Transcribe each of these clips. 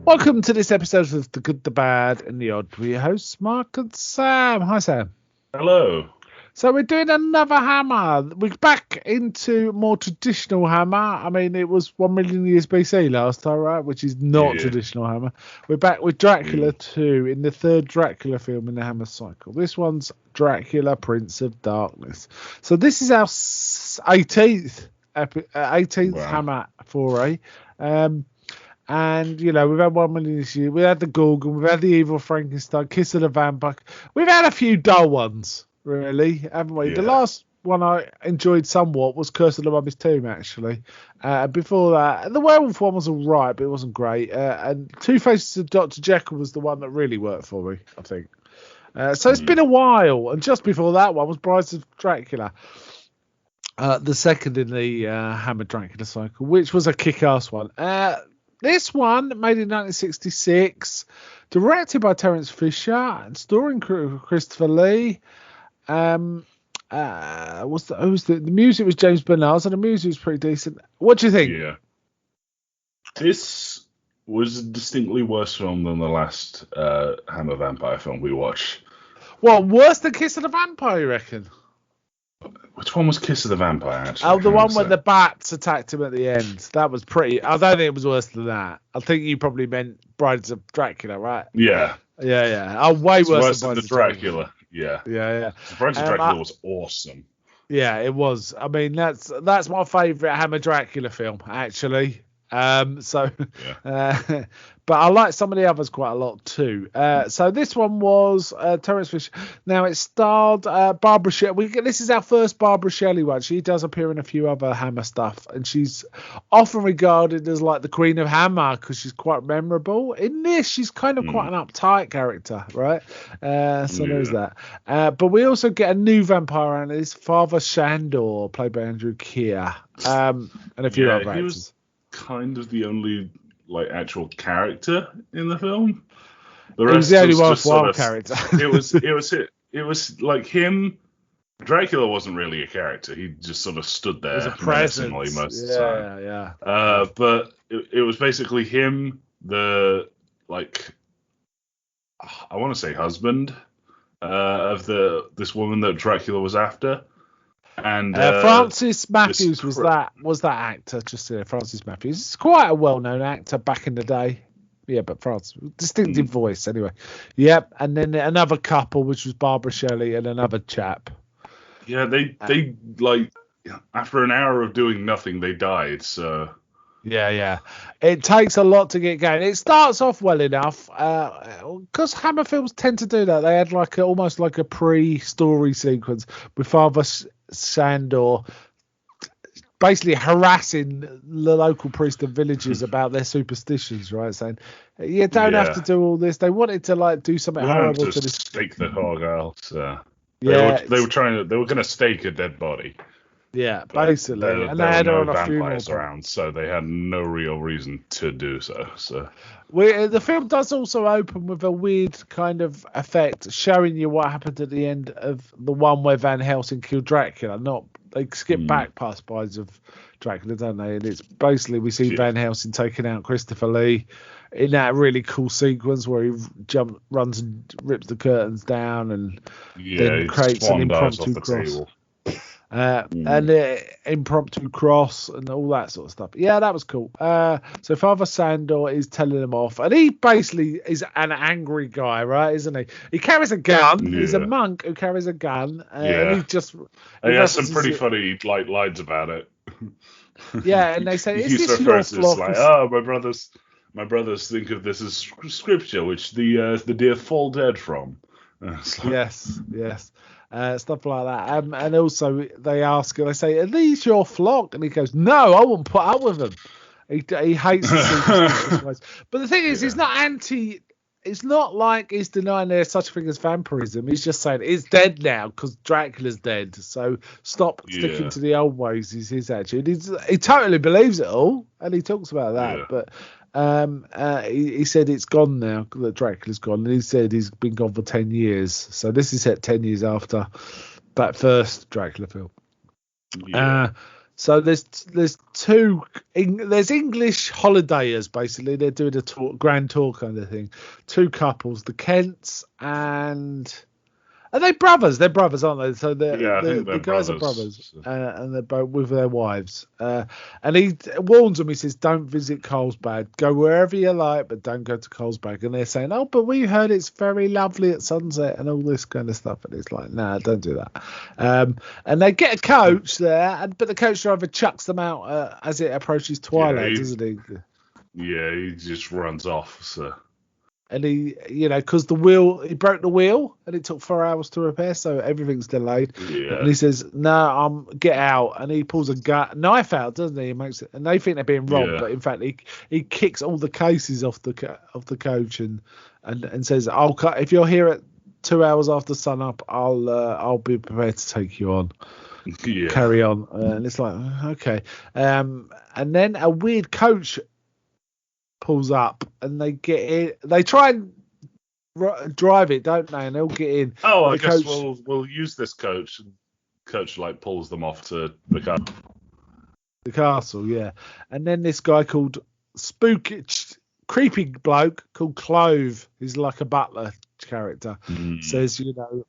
Welcome to this episode of The Good, the Bad, and the Odd. We're your hosts, Mark and Sam. Hi, Sam. Hello. So we're doing another Hammer. We're back into more traditional Hammer. I mean, it was 1 million years BC last time, right? Which is not traditional Hammer. We're back with Dracula 2 in the third Dracula film in the Hammer cycle. This one's Dracula, Prince of Darkness. So this is our 18th Hammer foray. And, you know, we've had 1 million this year. We had the Gorgon. We've had the Evil Frankenstein, Kiss of the Vampire. We've had a few dull ones, really, haven't we? Yeah. The last one I enjoyed somewhat was Curse of the Mummy's Tomb, actually. Before that, the Werewolf one was all right, but it wasn't great. And Two Faces of Dr. Jekyll was the one that really worked for me, I think. So it's been a while. And just before that one was Brides of Dracula. The second in the Hammer Dracula cycle, which was a kick-ass one. This one, made in 1966, directed by Terence Fisher, and starring Christopher Lee. The music was James Bernard, so the music was pretty decent. What do you think? Yeah. This was a distinctly worse film than the last Hammer Vampire film we watched. What, worse than Kiss of the Vampire, you reckon? Which one was Kiss of the Vampire, actually? Oh, the one where the bats attacked him at the end. That was pretty... I don't think it was worse than that. I think you probably meant Brides of Dracula, right? Yeah. Yeah. Oh, way worse than the Dracula. Yeah. Brides of Dracula was awesome. Yeah, it was. I mean, that's my favourite Hammer Dracula film, actually. But I like some of the others quite a lot too. So this one was Terence Fisher. Now it starred Barbara Shelley. This is our first Barbara Shelley one. She does appear in a few other Hammer stuff, and she's often regarded as like the Queen of Hammer because she's quite memorable. In this, she's kind of quite an uptight character, right? There's that. But we also get a new vampire, and it's Father Shandor, played by Andrew Keir, and a few other actors. Kind of the only actual character in the film. The rest was the only worthwhile character. it was like him. Dracula wasn't really a character. He just sort of stood there menacingly most of the time. Yeah. But it was basically him, I want to say husband of this woman that Dracula was after. And Francis Matthews was that actor. Francis Matthews. He's quite a well-known actor back in the day. Yeah, but distinctive voice anyway. Yep. And then another couple, which was Barbara Shelley and another chap. Yeah, they after an hour of doing nothing, they died. So yeah. It takes a lot to get going. It starts off well enough because Hammer films tend to do that. They had almost like a pre-story sequence with Father Shandor basically harassing the local priest and villagers about their superstitions, right? Saying, you don't have to do all this. They wanted to do something horrible to this. Stake the hog out. They were going to stake a dead body. Yeah, basically. And they had her on a funeral around, so they had no real reason to do so. The film does also open with a weird kind of effect, showing you what happened at the end of the one where Van Helsing killed Dracula. They skip back past Brides of Dracula, don't they? And it's basically we see Van Helsing taking out Christopher Lee in that really cool sequence where he runs and rips the curtains down and then creates an impromptu cross. And impromptu cross and all that sort of stuff. Yeah, that was cool. So Father Sandor is telling them off, and he basically is an angry guy, right? Isn't he? He carries a gun. Yeah. He's a monk who carries a gun. And he has some pretty funny lines about it. Yeah, and they say, "Is this your flock?" My brothers think of this as scripture, which the deer fall dead from. Yes. Stuff like that. And also they say, "Are these your flock?" And he goes, "No, I won't put up with them." He hates the superstitious ways. But the thing is, he's not anti. It's not like he's denying there's such a thing as vampirism. He's just saying it's dead now because Dracula's dead. So stop sticking to the old ways. Is his attitude. He totally believes it all, and he talks about that. Yeah. But he said it's gone now, that Dracula's gone, and he said he's been gone for 10 years. So this is set 10 years after that first Dracula film. So there's two there's English holidayers basically. They're doing a tour, grand tour kind of thing. Two couples, the Kents and. Are they brothers? They're brothers, aren't they? So I think the guys are brothers, So. and they're both with their wives. And he warns them. He says, "Don't visit Carlsbad. Go wherever you like, but don't go to Carlsbad." And they're saying, "Oh, but we heard it's very lovely at sunset and all this kind of stuff." And it's like, "Nah, don't do that." And they get a coach there, but the coach driver chucks them out as it approaches twilight, doesn't he? Yeah, he just runs off. So. And he, because he broke the wheel and it took 4 hours to repair, so everything's delayed. Yeah. And he says, "No, get out." And he pulls a knife out, doesn't he? He makes it, and they think they're being robbed, but in fact, he kicks all the cases off the coach and says, "I'll cut if you're here at 2 hours after sun up. I'll be prepared to take you on." Yeah. Carry on, and it's like okay. And then a weird coach pulls up and they get in. They try and drive it, don't they? And they'll get in. Oh, I guess we'll use this coach. And coach pulls them off to the castle, yeah. And then this guy called creepy bloke called Clove, who's like a butler character, says,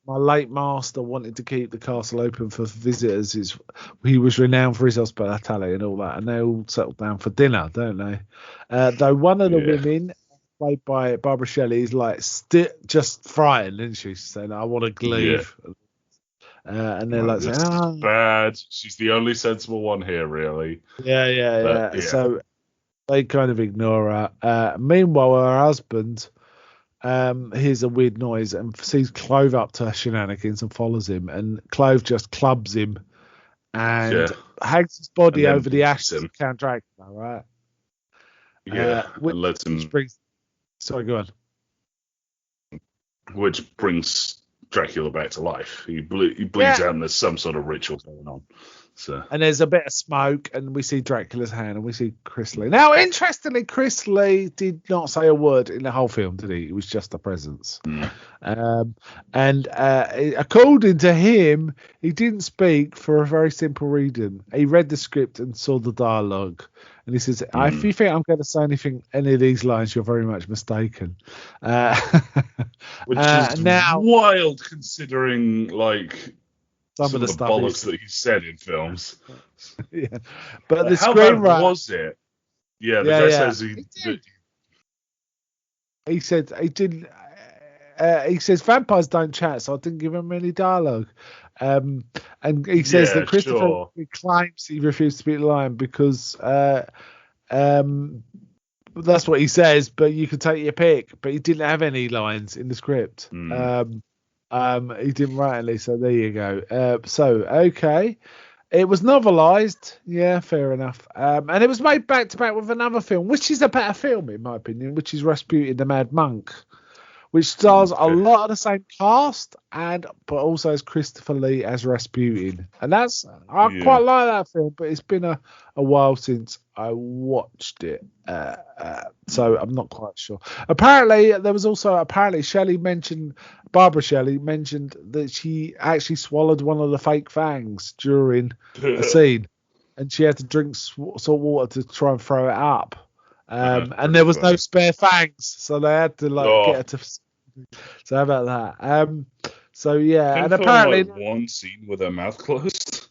"My late master wanted to keep the castle open for visitors. He was renowned for his hospitality and all that." And they all settle down for dinner, don't they? Though one of the women, played by Barbara Shelley, is like just frightened, isn't she? She's saying, "I want to leave." And they're like, "This is bad. She's the only sensible one here, really." Yeah. So they kind of ignore her. Meanwhile, her husband hears a weird noise and sees Clove up to shenanigans and follows him. And Clove just clubs him and hangs his body over the ashes of Count Dracula, right? Yeah, and lets him. Sorry, go on. Which brings Dracula back to life. He bleeds out and there's some sort of ritual going on. So. And there's a bit of smoke, and we see Dracula's hand, and we see Chris Lee. Now, interestingly, Chris Lee did not say a word in the whole film, did he? It was just a presence. And according to him, he didn't speak for a very simple reason. He read the script and saw the dialogue, and he says, "If you think I'm going to say any of these lines, you're very much mistaken." Which is wild, considering some of the bollocks that he said in films. Yeah, but the how bad was it? Yeah, the guy says he said he didn't. He says vampires don't chat, so I didn't give him any dialogue. And he says that Christopher claims he refused to speak the line because that's what he says. But you could take your pick. But he didn't have any lines in the script. He didn't write any, so there you go. Okay. It was novelised, yeah, fair enough. And it was made back to back with another film, which is a better film in my opinion, which is Rasputin the Mad Monk, which stars a lot of the same cast but also has Christopher Lee as Rasputin. And I quite like that film, but it's been a while since I watched it. So I'm not quite sure. Apparently, Barbara Shelley mentioned that she actually swallowed one of the fake fangs during a scene, and she had to drink salt water to try and throw it up. And there was no spare fangs, so they had to get her to. So how about that? So yeah, and apparently one scene with her mouth closed.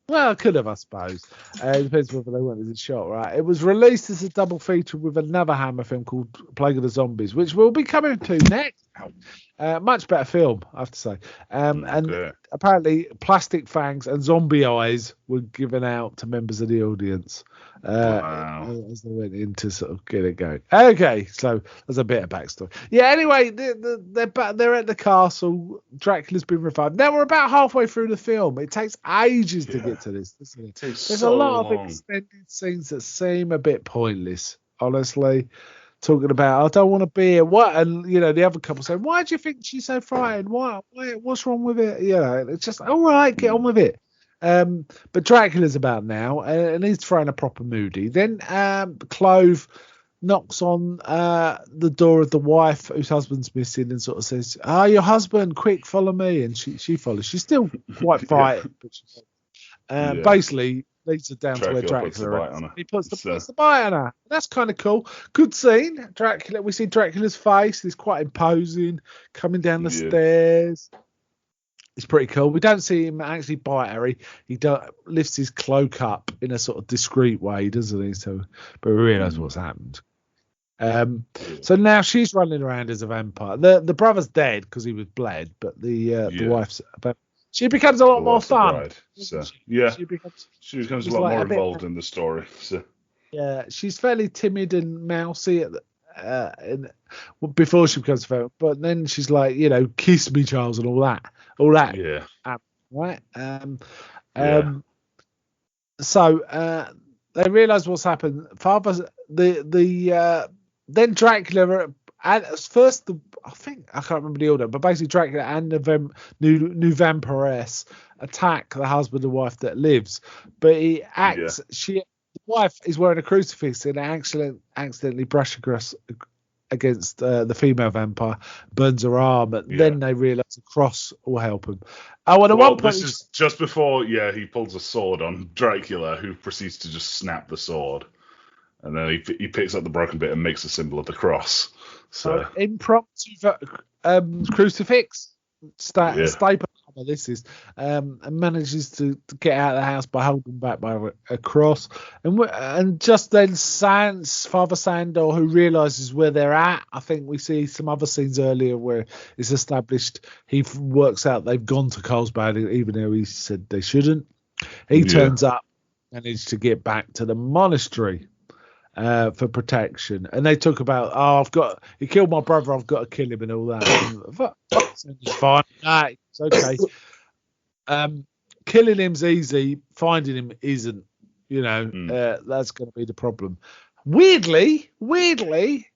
Well, I could have, I suppose. It depends whether they wanted it shot, right? It was released as a double feature with another Hammer film called Plague of the Zombies, which we'll be coming to next. Much better film, I have to say. And apparently, plastic fangs and zombie eyes were given out to members of the audience as they went in to sort of get it going. Okay, so there's a bit of backstory. Yeah, anyway, they're at the castle. Dracula's been revived. Now we're about halfway through the film. It takes ages to get to this, doesn't it? There's a lot of extended scenes that seem a bit pointless, honestly. Talking about, I don't want to be here. What? And the other couple say, why do you think she's so frightened? What's wrong with it? It's just all right. Get on with it. But Dracula's about now, and he's throwing a proper moody. Then Clove knocks on the door of the wife whose husband's missing, and sort of says, your husband, quick, follow me. And she follows. She's still quite frightened, but basically leads her down to where Dracula puts the Dracula bite is. on her. He puts the bite on her. That's kind of cool. Good scene. Dracula. We see Dracula's face. He's quite imposing, coming down the stairs. It's pretty cool. We don't see him actually bite her. He lifts his cloak up in a sort of discreet way, doesn't he? So, but we realise what's happened. So now she's running around as a vampire. The brother's dead because he was bled, but the wife's. She becomes a lot more fun. She becomes a lot more involved in the story. So. Yeah, she's fairly timid and mousy before she becomes a vampire, but then she's like, kiss me, Charles, and all that. Yeah. Right. So they realise what's happened. Then Dracula at first I can't remember the order, but basically Dracula and the new vampiress attack the husband and wife that lives, but he acts. The wife is wearing a crucifix and accidentally brushes against the female vampire, burns her arm, and then they realise the cross will help him. Oh, and at one point, this is just before he pulls a sword on Dracula, who proceeds to just snap the sword, and then he picks up the broken bit and makes a symbol of the cross. So impromptu crucifix staple. This is and manages to get out of the house by holding back by a cross, and just then Father Sandor, who realizes where they're at. I think we see some other scenes earlier where it's established he works out they've gone to Carlsbad even though he said they shouldn't. He turns up, managed to get back to the monastery for protection, and they talk about he killed my brother, I've got to kill him and all that. It's fine. It's okay. Killing him's easy, finding him isn't. That's going to be the problem. Weirdly,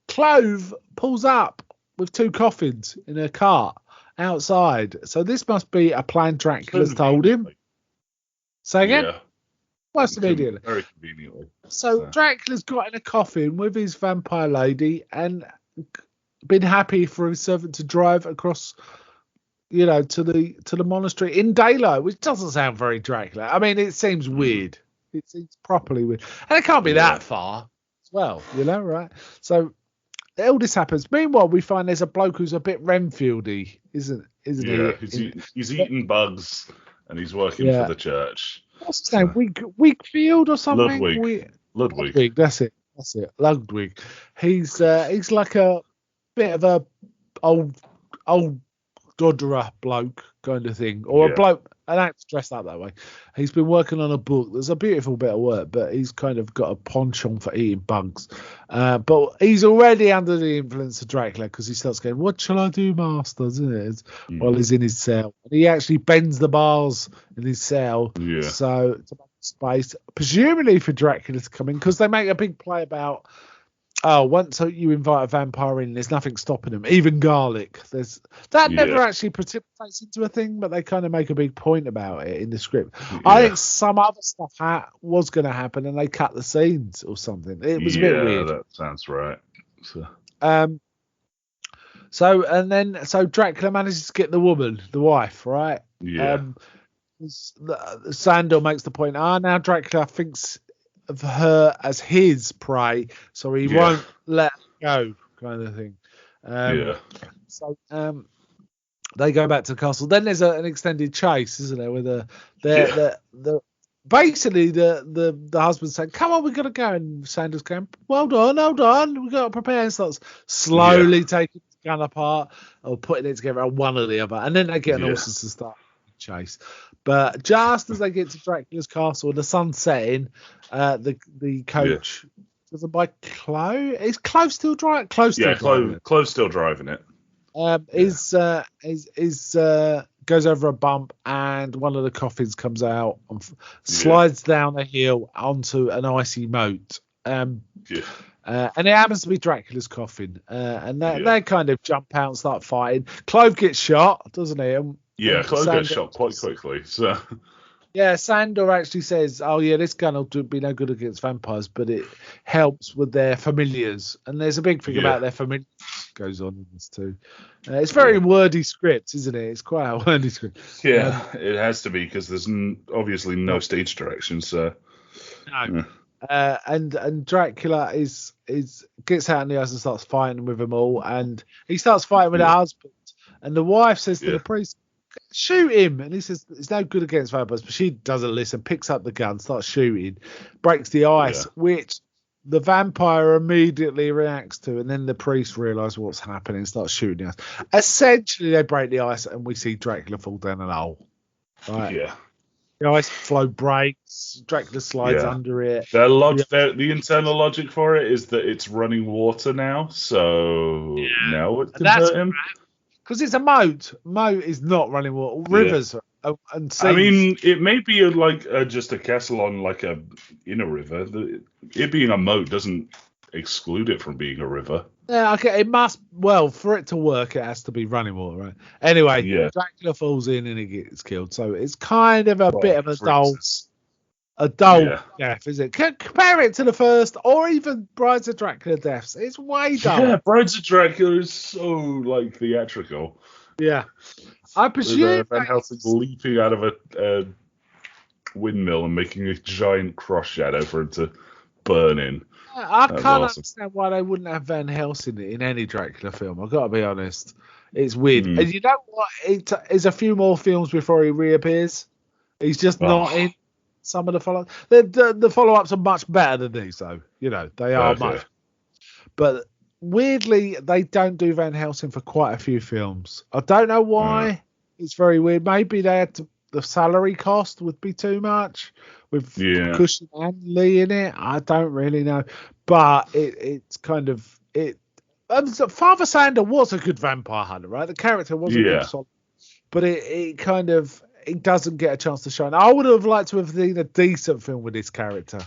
Clove pulls up with 2 coffins in a cart outside. So this must be a plan Dracula's told him. Say again? Yeah. Most immediately. Very conveniently. So Dracula's got in a coffin with his vampire lady and been happy for his servant to drive across, to the monastery in daylight, which doesn't sound very Dracula. I mean, it seems weird. It seems properly weird. And it can't be that far as well, right? So all this happens. Meanwhile, we find there's a bloke who's a bit Renfieldy, isn't he? He's eating bugs and he's working for the church. What's his name? Wigfield or something? Ludwig. That's it. Ludwig. He's like a bit of a old dodderer bloke kind of thing, or a bloke, an actor dressed up that way. He's been working on a book. There's a beautiful bit of work, but he's kind of got a penchant for eating bugs. But he's already under the influence of Dracula because he starts going, "What shall I do, master?" Isn't it? While he's in his cell, and he actually bends the bars in his cell, so to make space, presumably for Dracula to come in, because they make a big play about. Once you invite a vampire in, there's nothing stopping him, even garlic. Never actually precipitates into a thing, but they kind of make a big point about it in the script. Yeah. I think some other stuff was going to happen, and they cut the scenes or something. It was a bit weird. Yeah, that sounds right. So Dracula manages to get the woman, the wife, right? Yeah. Sandor makes the point. Now Dracula thinks of her as his prey, so he won't let her go, kind of thing. So they go back to the castle. Then there's an extended chase, isn't there? With the basically the husband saying, "Come on, we got to go," and Sandor's going, "Hold on, we got to prepare," and starts slowly taking the gun apart or putting it together on one or the other, and then they get an horses to start the chase. But just as they get to Dracula's castle, the sun's setting, the coach doesn't buy Clove. Is Clove still driving? Clove's still driving it. Goes over a bump and one of the coffins comes out and slides down a hill onto an icy moat. And it happens to be Dracula's coffin. And they kind of jump out and start fighting. Clove gets shot, doesn't he? Clove gets shot quite quickly. So. Yeah, Sandor actually says, this gun will be no good against vampires, but it helps with their familiars. And there's a big thing about their familiars goes on in this too. It's very wordy script, isn't it? It's quite a wordy script. Yeah, it has to be because there's obviously no stage direction. So No. Yeah. And Dracula is gets out in the ice and starts fighting with them all, and he starts fighting with her husband, and the wife says to the priest, shoot him, and he says it's no good against vampires, but she doesn't listen, picks up the gun, starts shooting, breaks the ice, which the vampire immediately reacts to, and then the priest realizes what's happening and starts shooting the ice. Essentially, they break the ice, and we see Dracula fall down an hole. Right? Yeah. The ice flow breaks, Dracula slides under it. The internal logic for it is that it's running water now, so now it can hurt him. Because it's a moat. Moat is not running water. Rivers and seas. I mean, it may be just a castle on in a river. It being a moat doesn't exclude it from being a river. Yeah, okay. It must. Well, for it to work, it has to be running water, right? Anyway, Dracula falls in and he gets killed. So it's kind of a bit of a dull death, is it? Compare it to the first, or even Brides of Dracula deaths. It's way dull. Yeah, Brides of Dracula is so theatrical. Yeah, I presume Van Helsing leaping out of a windmill and making a giant cross shadow for him to burn in. I can't understand why they wouldn't have Van Helsing in any Dracula film. I've got to be honest. It's weird. And you know what? It's a few more films before he reappears. He's just not in some of the follow-ups. The follow-ups are much better than these, though. You know, they are much. But weirdly, they don't do Van Helsing for quite a few films. I don't know why. It's very weird. Maybe they had the salary cost would be too much with Cushing and Lee in it. I don't really know, but it's kind of it. Father Sander was a good vampire hunter, right? The character was a good solid, but it doesn't get a chance to shine. I would have liked to have seen a decent film with this character,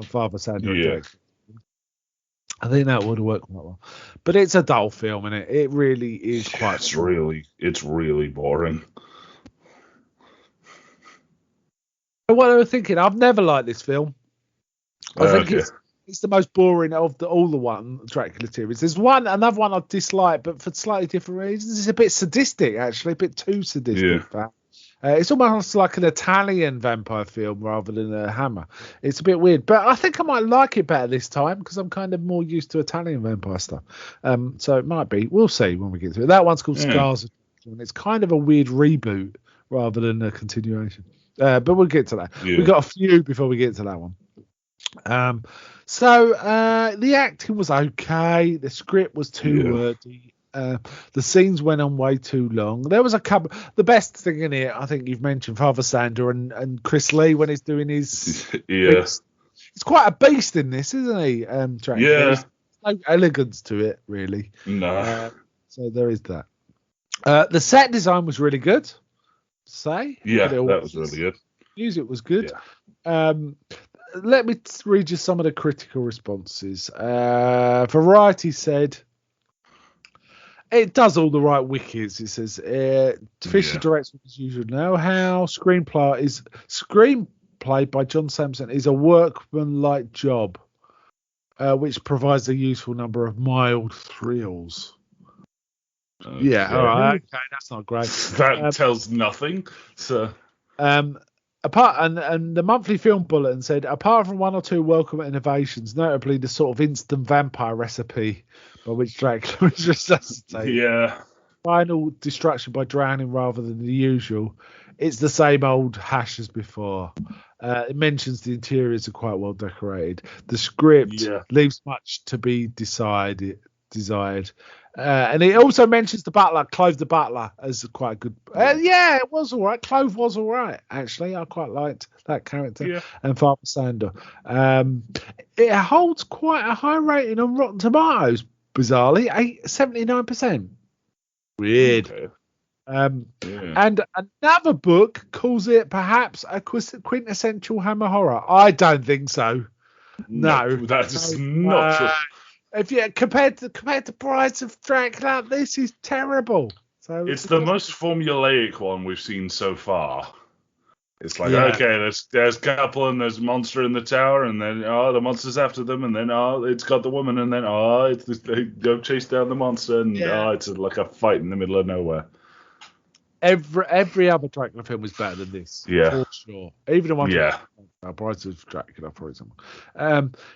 Father Sander. Yeah. I think that would have worked quite well, but it's a dull film, and it really is quite. It's really boring. What I was thinking, I've never liked this film. I think it's the most boring of all the Dracula series. There's another one I dislike, but for slightly different reasons. It's a bit sadistic, actually, a bit too sadistic. Yeah. It's almost like an Italian vampire film rather than a Hammer. It's a bit weird, but I think I might like it better this time because I'm kind of more used to Italian vampire stuff. So it might be. We'll see when we get to it. That one's called Scars, and it's kind of a weird reboot rather than a continuation. But we'll get to that. Yeah. We've got a few before we get to that one. So the acting was okay. The script was too wordy. The scenes went on way too long. There was a couple. The best thing in it, I think you've mentioned, Father Sander and Chris Lee when he's doing his. He's quite a beast in this, isn't he? Dracula. There's no elegance to it, really. No. So there is that. The set design was really good. That was really good. Music was good. Let me read you some of the critical responses. Variety said it does all the right wickets. It says Fisher directs with his usual know-how. Screenplay by John Sampson is a workmanlike job, which provides a useful number of mild thrills. All right. Okay, that's not great. That tells nothing. So, apart and the Monthly Film Bulletin said, apart from one or two welcome innovations, notably the sort of instant vampire recipe by which Dracula was resuscitated, final destruction by drowning rather than the usual, it's the same old hash as before. It mentions the interiors are quite well decorated. The script leaves much to be desired. And it also mentions the butler, Clove the butler, as quite a good. It was all right. Clove was all right, actually. I quite liked that character. And Father Sander. It holds quite a high rating on Rotten Tomatoes, bizarrely, 79%. Weird. Okay. And another book calls it perhaps a quintessential Hammer horror. I don't think so. No, that's not true. If you compared to Brides of Dracula, this is terrible. So it's the most formulaic one we've seen so far. It's like there's a couple and there's a monster in the tower, and then the monster's after them, and then it's got the woman, and then they go chase down the monster, and it's like a fight in the middle of nowhere. Every other Dracula film was better than this. Yeah. For sure. Even the one Yeah. Brides of Dracula, for example.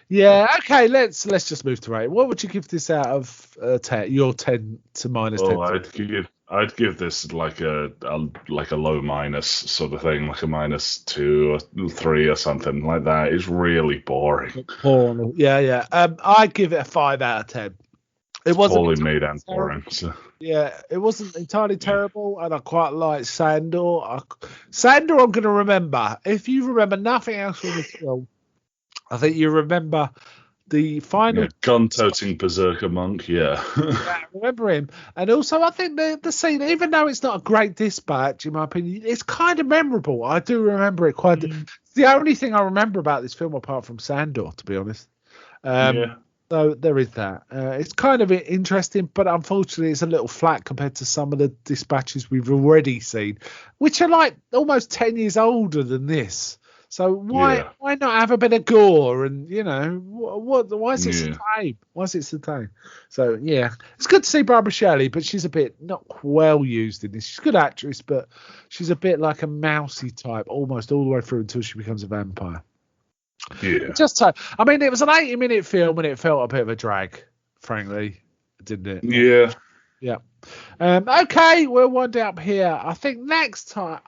Yeah, okay, let's just move to 8. What would you give this out of 10? Your 10 to minus 10? Oh, I'd give this like a low minus sort of thing, like a -2 or 3 or something like that. It's really boring. Yeah. I'd give it a 5 out of 10. It wasn't poorly made and boring. So. Yeah, it wasn't entirely terrible, and I quite like Sandor. Sandor, I'm going to remember. If you remember nothing else from this film, I think you remember the final gun-toting berserker monk. Yeah. I remember him, and also I think the scene, even though it's not a great dispatch in my opinion, it's kind of memorable. I do remember it quite. It's the only thing I remember about this film apart from Sandor, to be honest. So there is that. It's kind of interesting, but unfortunately it's a little flat compared to some of the dispatches we've already seen, which are like almost 10 years older than this. So why not have a bit of gore? And why is it so tame? Why is it so tame? So yeah, it's good to see Barbara Shelley, but she's a bit not well used in this. She's a good actress, but she's a bit like a mousy type almost all the way through until she becomes a vampire. Yeah. I mean, it was an 80-minute film and it felt a bit of a drag, frankly, didn't it? Yeah. Yeah. Okay, we'll wind it up here. I think next time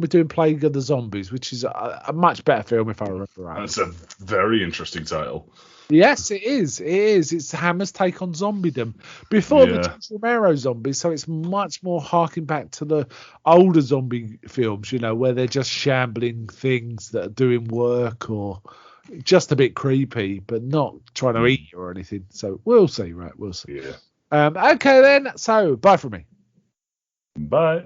we're doing Plague of the Zombies, which is a much better film if I remember right. That's a very interesting title. Yes, it is. It's Hammer's take on zombiedom before the George Romero zombies, so it's much more harking back to the older zombie films, where they're just shambling things that are doing work or just a bit creepy, but not trying to eat you or anything. So we'll see, right? We'll see. Yeah. Okay then. So bye from me. Bye.